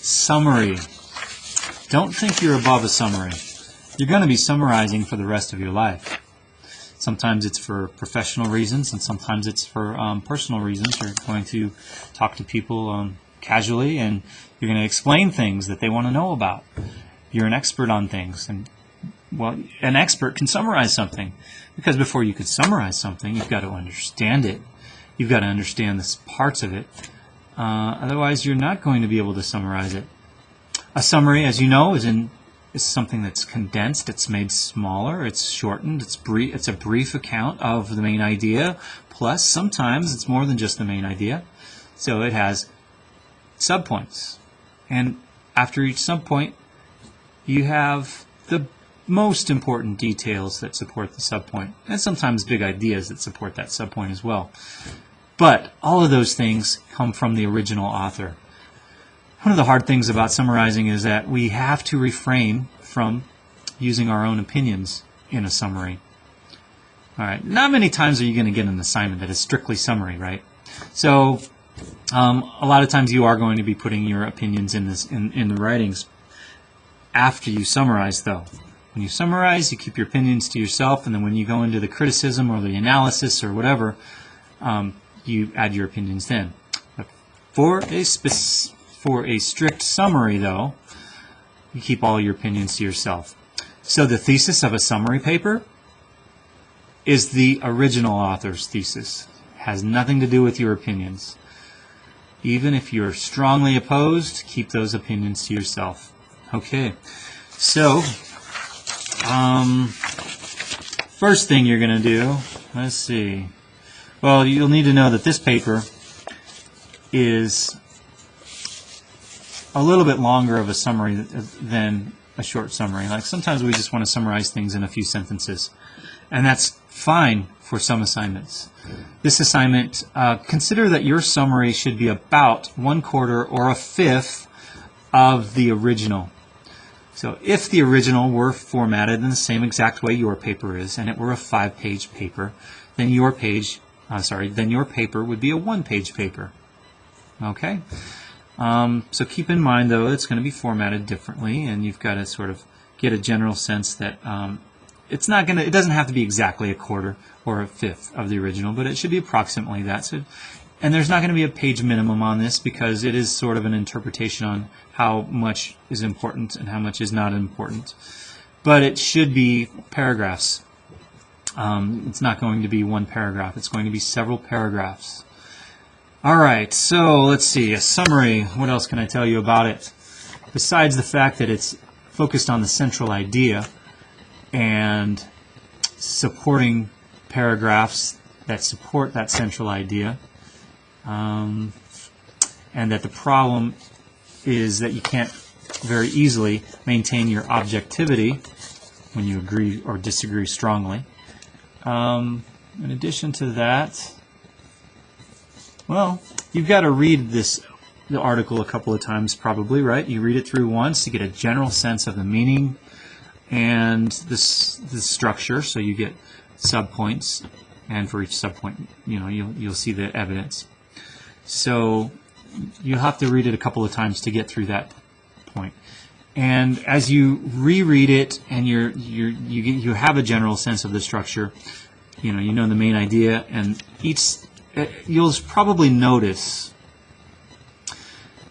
Summary. Don't think you're above a summary. You're going to be summarizing for the rest of your life. Sometimes it's for professional reasons, and sometimes it's for personal reasons. You're going to talk to people casually, and you're going to explain things that they want to know about. You're an expert on things, and well, an expert can summarize something, because before you could summarize something, you've got to understand it. You've got to understand the parts of it. Otherwise, you're not going to be able to summarize it. A summary, as you know, is something that's condensed. It's made smaller. It's shortened. It's brief. It's a brief account of the main idea. Plus, sometimes it's more than just the main idea. So it has subpoints, and after each subpoint, you have the most important details that support the subpoint, and sometimes big ideas that support that subpoint as well. But all of those things come from the original author. One of the hard things about summarizing is that we have to refrain from using our own opinions in a summary. All right, not many times are you going to get an assignment that is strictly summary, right? So a lot of times you are going to be putting your opinions in the writings after you summarize, though. When you summarize, you keep your opinions to yourself, and then when you go into the criticism or the analysis or whatever, you add your opinions then. But for a strict summary, though, you keep all your opinions to yourself. So the thesis of a summary paper is the original author's thesis. It has nothing to do with your opinions. Even if you're strongly opposed, keep those opinions to yourself. Okay, so first thing you're going to do, let's see. Well, you'll need to know that this paper is a little bit longer of a summary than a short summary. Like sometimes we just want to summarize things in a few sentences, and that's fine for some assignments. This assignment, consider that your summary should be about 1/4 or 1/5 of the original. So if the original were formatted in the same exact way your paper is, and it were a 5-page paper, then your paper would be a 1-page paper. Okay? So keep in mind, though, it's going to be formatted differently, and you've got to sort of get a general sense that it doesn't have to be exactly 1/4 or 1/5 of the original, but it should be approximately that. So, and there's not going to be a page minimum on this, because it is sort of an interpretation on how much is important and how much is not important. But it should be paragraphs. It's not going to be one paragraph. It's going to be several paragraphs. All right, so let's see. A summary. What else can I tell you about it? Besides the fact that it's focused on the central idea and supporting paragraphs that support that central idea, and that the problem is that you can't very easily maintain your objectivity when you agree or disagree strongly. In addition to that, well, you've got to read the article a couple of times probably, right? You read it through once to get a general sense of the meaning and the structure, so you get subpoints, and for each subpoint, you'll see the evidence. So you'll have to read it a couple of times to get through that point. And as you reread it and you have a general sense of the structure, you know the main idea, and you'll probably notice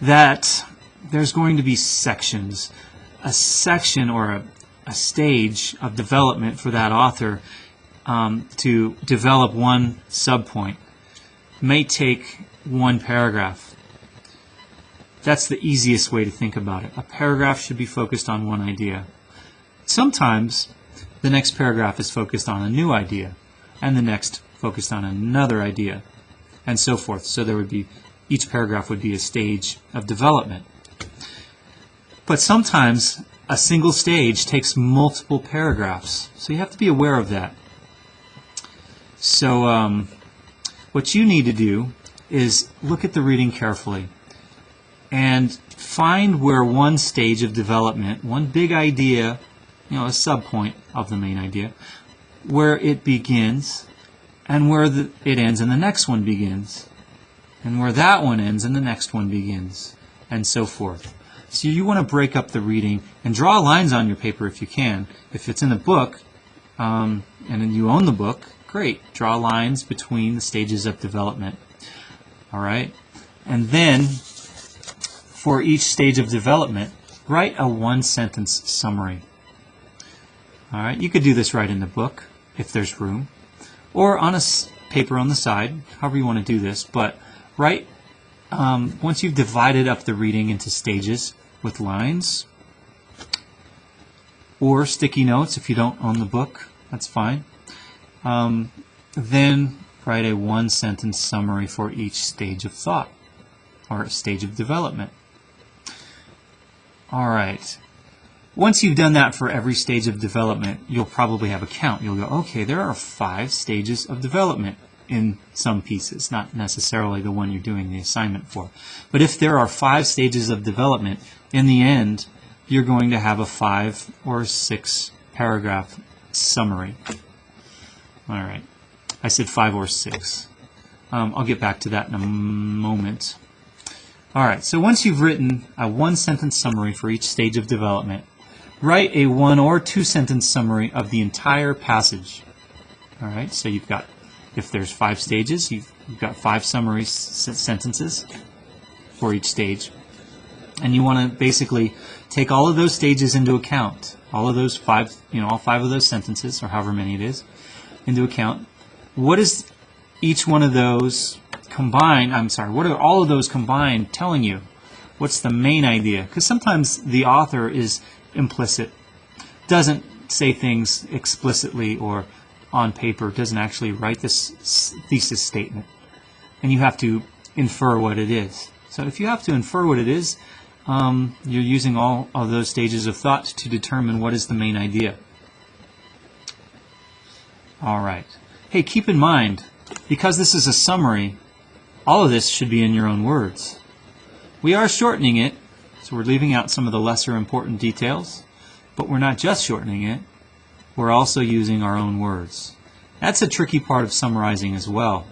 that there's going to be sections, a section or a stage of development for that author to develop one subpoint. May take one paragraph. That's the easiest way to think about it. A paragraph should be focused on one idea. Sometimes the next paragraph is focused on a new idea, and the next focused on another idea, and so forth. So each paragraph would be a stage of development. But sometimes a single stage takes multiple paragraphs, so you have to be aware of that. So what you need to do is look at the reading carefully and find where one stage of development, one big idea, a subpoint of the main idea, where it begins and where it ends and the next one begins, and where that one ends and the next one begins, and so forth. So you want to break up the reading and draw lines on your paper if you can. If it's in a book and you own the book, great. Draw lines between the stages of development. All right? And then for each stage of development, write a one-sentence summary. All right? You could do this right in the book if there's room, or on a paper on the side, however you want to do this. But write, once you've divided up the reading into stages with lines, or sticky notes if you don't own the book, that's fine. Then write a one-sentence summary for each stage of thought or stage of development. All right. Once you've done that for every stage of development, you'll probably have a count. You'll go, okay, there are 5 stages of development in some pieces, not necessarily the one you're doing the assignment for. But if there are 5 stages of development, in the end, you're going to have a 5 or 6 paragraph summary. All right. I said 5 or 6. I'll get back to that in a moment. All right. So once you've written a one-sentence summary for each stage of development, write a 1 or 2 sentence summary of the entire passage. All right. So you've got, if there's 5 stages, you've got 5 summary sentences for each stage. And you want to basically take all of those stages into account. All of those 5, all 5 of those sentences, or however many it is, into account. What is each one of those combined, what are all of those combined telling you? What's the main idea? Because sometimes the author is implicit, doesn't say things explicitly or on paper, doesn't actually write this thesis statement. And you have to infer what it is. So if you have to infer what it is, you're using all of those stages of thought to determine what is the main idea. All right. Hey, keep in mind, because this is a summary, all of this should be in your own words. We are shortening it, so we're leaving out some of the lesser important details, but we're not just shortening it, we're also using our own words. That's a tricky part of summarizing as well.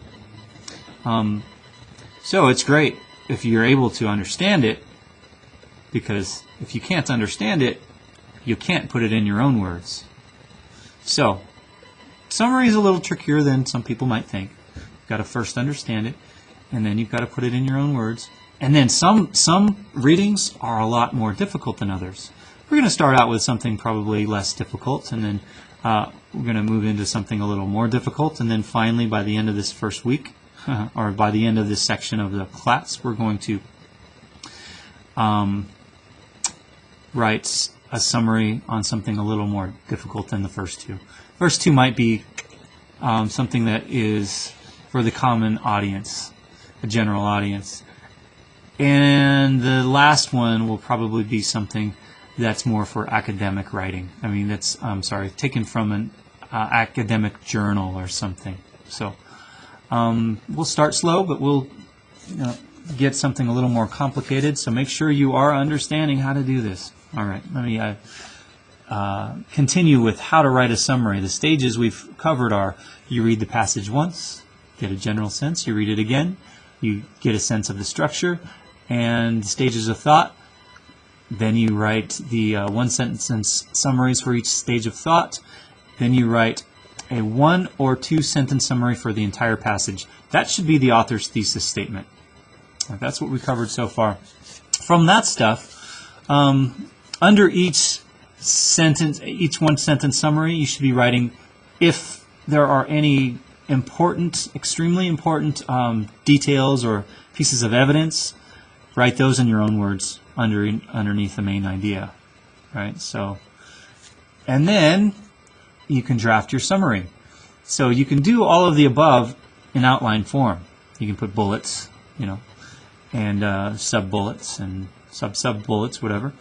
So it's great if you're able to understand it, because if you can't understand it, you can't put it in your own words. So, summary is a little trickier than some people might think. You've got to first understand it, and then you've got to put it in your own words. And then some readings are a lot more difficult than others. We're going to start out with something probably less difficult, and then we're going to move into something a little more difficult, and then finally by the end of this first week, or by the end of this section of the class, we're going to write a summary on something a little more difficult than the first two. First two might be something that is for the common audience, a general audience. And the last one will probably be something that's more for academic writing. I mean, that's, taken from an academic journal or something. So we'll start slow, but we'll get something a little more complicated. So make sure you are understanding how to do this. All right, let me continue with how to write a summary. The stages we've covered are: you read the passage once, get a general sense, you read it again, you get a sense of the structure and stages of thought, then you write the one-sentence summaries for each stage of thought, then you write a 1 or 2 sentence summary for the entire passage. That should be the author's thesis statement. That's what we covered so far. From that stuff, under each sentence, each one-sentence summary, you should be writing, if there are any important, extremely important details or pieces of evidence, write those in your own words underneath the main idea. Right? So, and then you can draft your summary. So you can do all of the above in outline form. You can put bullets, and sub-bullets and sub-bullets, whatever.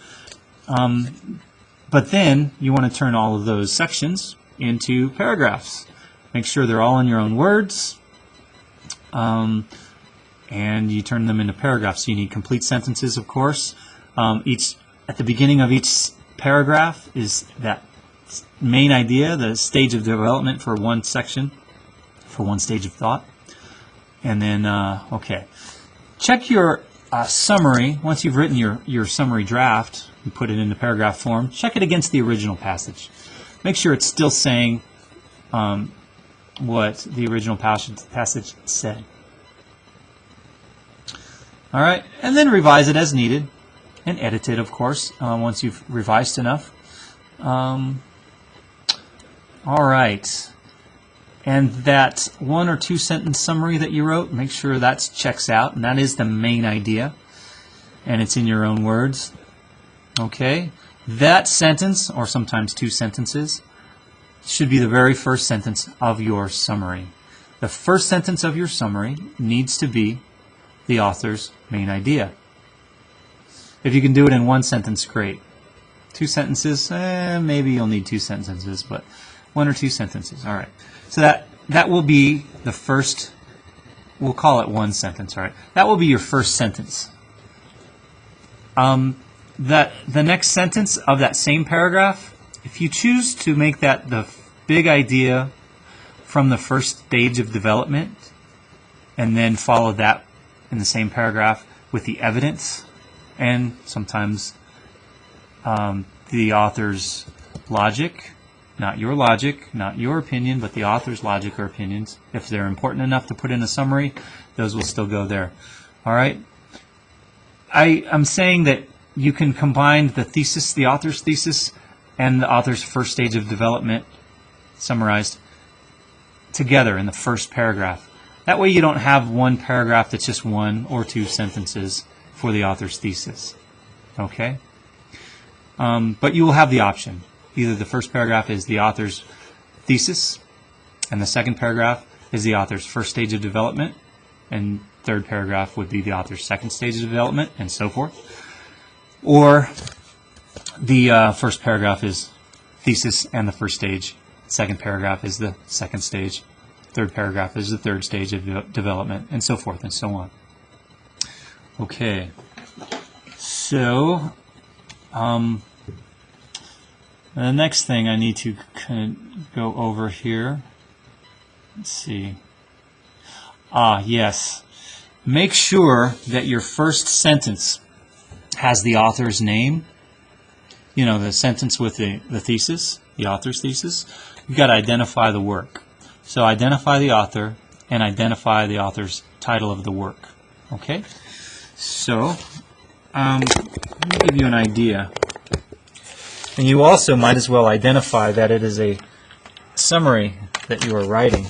But then you want to turn all of those sections into paragraphs. Make sure they're all in your own words, and you turn them into paragraphs. So you need complete sentences, of course. At the beginning of each paragraph is that main idea, the stage of development for one section, for one stage of thought. And then, okay. Check your summary, once you've written your summary draft, you put it into paragraph form, check it against the original passage. Make sure it's still saying what the original passage said. All right, and then revise it as needed, and edit it, of course, once you've revised enough. All right. And that 1 or 2 sentence summary that you wrote, make sure that checks out, and that is the main idea, and it's in your own words. Okay, that sentence, or sometimes 2 sentences, should be the very first sentence of your summary. The first sentence of your summary needs to be the author's main idea. If you can do it in 1 sentence, great. 2 sentences, maybe you'll need 2 sentences, but 1 or 2 sentences. All right. So that will be the first, we'll call it 1 sentence, all right? That will be your first sentence. The next sentence of that same paragraph, if you choose to make that the big idea from the first stage of development and then follow that in the same paragraph with the evidence and sometimes the author's logic, not your logic, not your opinion, but the author's logic or opinions. If they're important enough to put in a summary, those will still go there. All right? I'm saying that you can combine the thesis, the author's thesis, and the author's first stage of development, summarized, together in the first paragraph. That way you don't have one paragraph that's just 1 or 2 sentences for the author's thesis. Okay? But you will have the option. Either the first paragraph is the author's thesis, and the second paragraph is the author's first stage of development, and third paragraph would be the author's second stage of development, and so forth. Or the first paragraph is thesis and the first stage, second paragraph is the second stage, third paragraph is the third stage of development, and so forth and so on. Okay, so the next thing I need to kind of go over here, let's see. Yes. Make sure that your first sentence has the author's name. You know, the sentence with the thesis, the author's thesis. You've got to identify the work. So identify the author and identify the author's title of the work. Okay? So, let me give you an idea. And you also might as well identify that it is a summary that you are writing.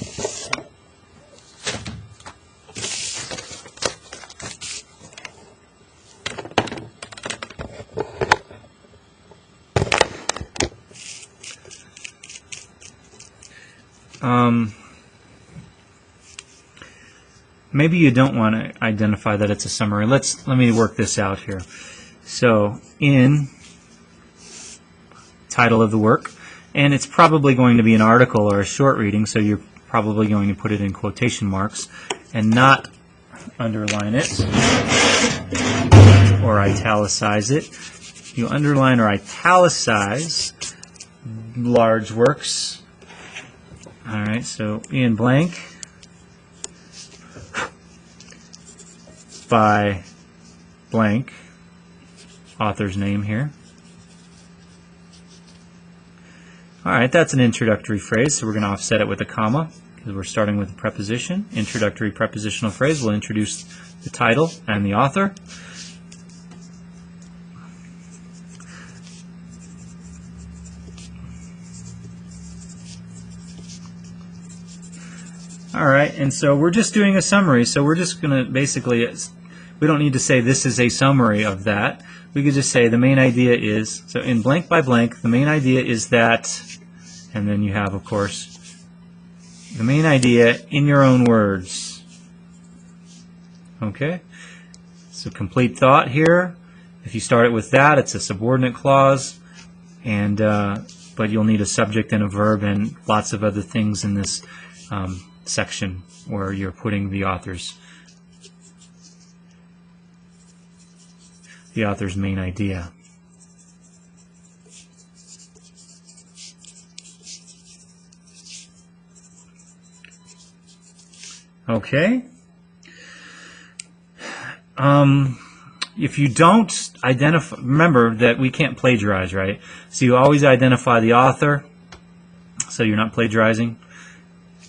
Maybe you don't want to identify that it's a summary. Let me work this out here. So in title of the work, and it's probably going to be an article or a short reading, so you're probably going to put it in quotation marks and not underline it or italicize it. You underline or italicize large works. All right, so Ian Blank by blank, author's name here. All right, that's an introductory phrase, so we're going to offset it with a comma because we're starting with a preposition. Introductory prepositional phrase will introduce the title and the author. All right, and so we're just doing a summary, so we're just going to basically, we don't need to say this is a summary of that. We could just say the main idea is, so in blank by blank, the main idea is that, and then you have, of course, the main idea in your own words. Okay? So complete thought here. If you start it with that, it's a subordinate clause, and but you'll need a subject and a verb and lots of other things in this section where you're putting the author's main idea. Okay. if you don't identify, remember that we can't plagiarize, right? So you always identify the author, so you're not plagiarizing,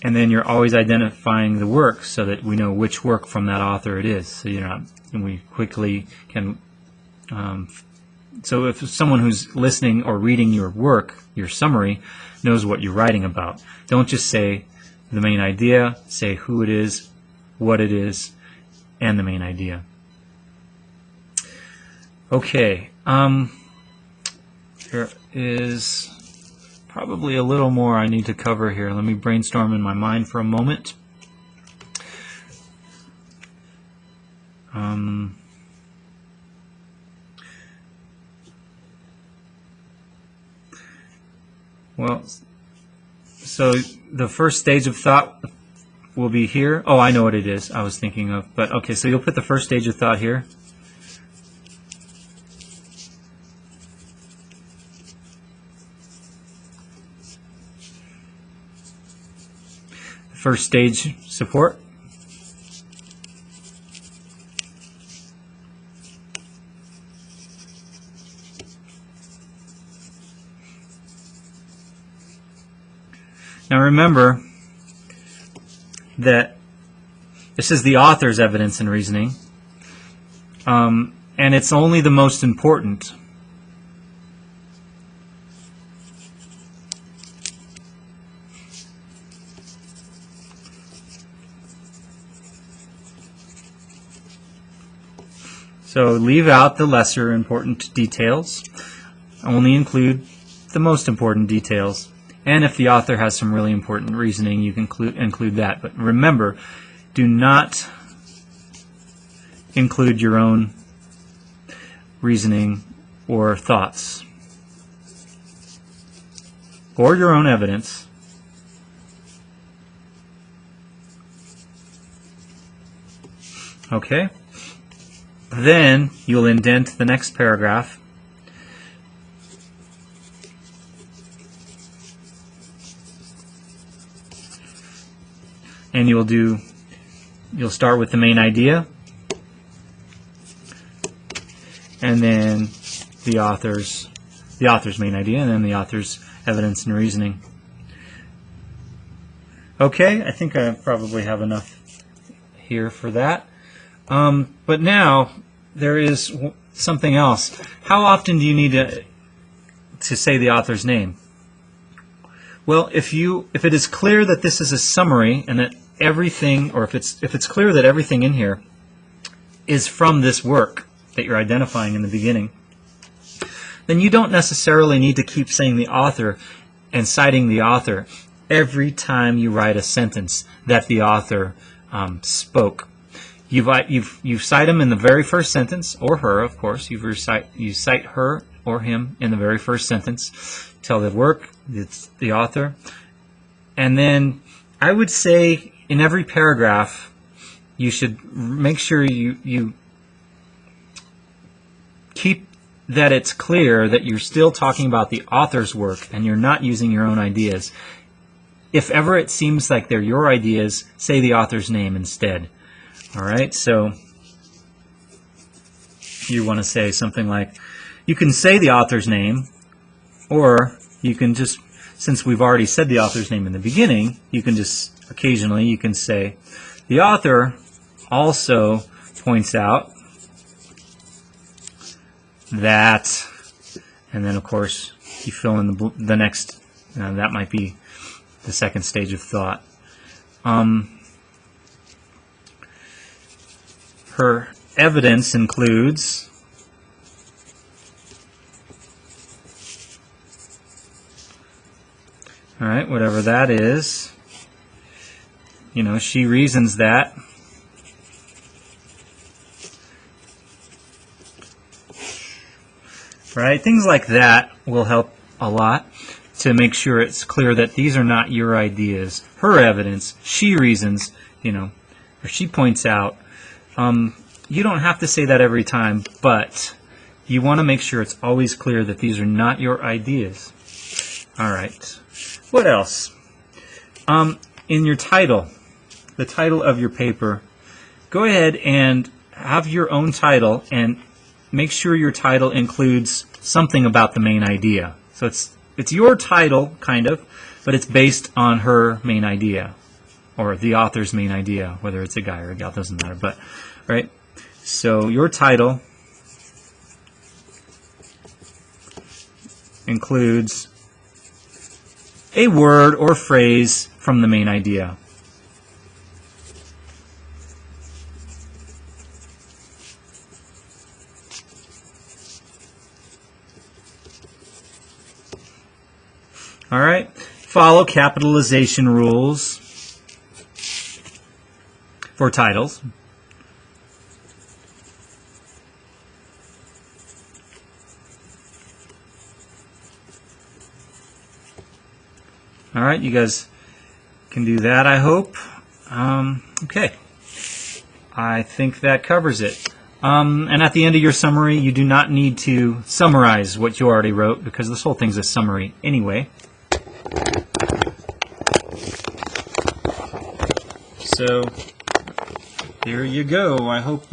and then you're always identifying the work so that we know which work from that author it is. So you're not, and we quickly can. So if someone who's listening or reading your work, your summary, knows what you're writing about, don't just say the main idea. Say who it is, what it is, and the main idea. Okay, there is probably a little more I need to cover here. Let me brainstorm in my mind for a moment. Well, so the first stage of thought will be here. Oh, I know what it is I was thinking of. But okay, so you'll put the first stage of thought here. First stage support. Now remember that this is the author's evidence and reasoning, and it's only the most important. So leave out the lesser important details. Only include the most important details. And if the author has some really important reasoning, you can include that. But remember, do not include your own reasoning or thoughts or your own evidence. Okay? Then you'll indent the next paragraph. And you'll start with the main idea, and then the author's main idea, and then the author's evidence and reasoning. Okay, I think I probably have enough here for that. But now there is something else. How often do you need to say the author's name? Well, if it is clear that this is a summary and that everything, or if it's clear that everything in here is from this work that you're identifying in the beginning, then you don't necessarily need to keep saying the author and citing the author every time you write a sentence that the author spoke. You cite him in the very first sentence, or her, of course. You cite her or him in the very first sentence. Tell the work, it's the author. And then I would say in every paragraph, you should make sure you keep that it's clear that you're still talking about the author's work and you're not using your own ideas. If ever it seems like they're your ideas, say the author's name instead. All right, so you want to say something like, you can say the author's name, or you can just, since we've already said the author's name in the beginning, you can just occasionally you can say, the author also points out that, and then of course you fill in the next, that might be the second stage of thought. Her evidence includes all right, whatever that is. She reasons that. Right? Things like that will help a lot to make sure it's clear that these are not your ideas. Her evidence, she reasons, or she points out. You don't have to say that every time, but you want to make sure it's always clear that these are not your ideas. All right. What else? In your title, the title of your paper, go ahead and have your own title and make sure your title includes something about the main idea. So it's your title, kind of, but it's based on her main idea, or the author's main idea, whether it's a guy or a gal, doesn't matter. But right, so your title includes a word or phrase from the main idea. All right, follow capitalization rules for titles. All right, you guys can do that, I hope. Okay, I think that covers it. And at the end of your summary, you do not need to summarize what you already wrote, because this whole thing's a summary anyway. So there you go. I hope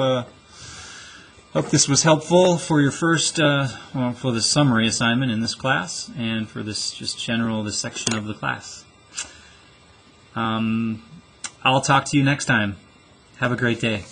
this was helpful for your first, well, for the summary assignment in this class, and for this this section of the class. I'll talk to you next time. Have a great day.